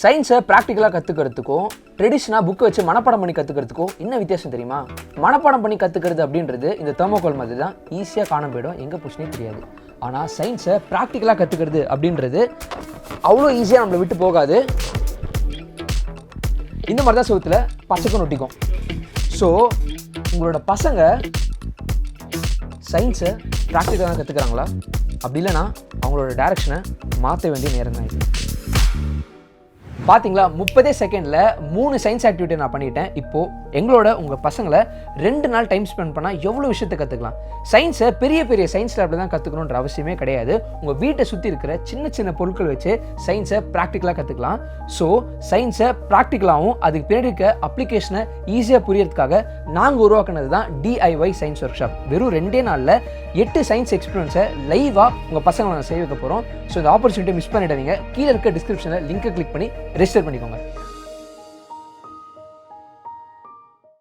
சயின்ஸை ப்ராக்டிக்கலாக கற்றுக்கிறதுக்கும் ட்ரெடிஷனாக புக்கை வச்சு மனப்பாடம் பண்ணி கற்றுக்கிறதுக்கும் என்ன வித்தியாசம் தெரியுமா? மனப்பாடம் பண்ணி கற்றுக்கிறது அப்படின்றது இந்த தெர்மோகோல் மாதிரி தான், ஈஸியாக காண போயிடும், எங்கே போச்சுனே தெரியாது. ஆனால் சயின்ஸை ப்ராக்டிக்கலாக கற்றுக்கிறது அப்படின்றது அவ்வளோ ஈஸியாக நம்மளை விட்டு போகாது. இந்த மாதிரி தான் சுவத்தில் பசக்கும் நொட்டிக்கும். ஸோ உங்களோட பசங்க சயின்ஸை ப்ராக்டிக்கலாக கற்றுக்கிறாங்களா? அப்படி இல்லைனா அவங்களோட டைரக்ஷனை மாற்ற வேண்டிய நேரம் தான் இது. பார்த்தீங்களா, 30 செகண்டில் 3 சயின்ஸ் ஆக்டிவிட்டி நான் பண்ணிட்டேன். இப்போது எங்களோட உங்கள் பசங்களை 2 நாள் டைம் ஸ்பெண்ட் பண்ணால் எவ்வளோ விஷயத்தை கற்றுக்கலாம். சயின்ஸை பெரிய பெரிய சயின்ஸ் லேபில் தான் கற்றுக்கணுன்ற அவசியமே கிடையாது. உங்கள் வீட்டை சுற்றி இருக்கிற சின்ன சின்ன பொருட்கள் வச்சு சயின்ஸை ப்ராக்டிக்கலாக கற்றுக்கலாம். ஸோ சயின்ஸை ப்ராக்டிக்கலாகவும் அதுக்கு பின்னாடி இருக்க அப்ளிகேஷனை ஈஸியாக புரியறதுக்காக நாங்கள் உருவாக்குனது தான் DIY சயின்ஸ் ஒர்க் ஷாப். வெறும் 2 நாளில் 8 சயின்ஸ் எக்ஸ்பீரியன்ஸை லைவாக உங்கள் பசங்களை நான் செய்ய வைக்க போகிறோம். ஸோ இந்த ஆப்பர்ச்சுனிட்டி மிஸ் பண்ணிடாதீங்க. கீழே இருக்க டிஸ்கிரிப்ஷனில் லிங்கை கிளிக் பண்ணி ரெஜிஸ்டர் பண்ணிக்கோங்க.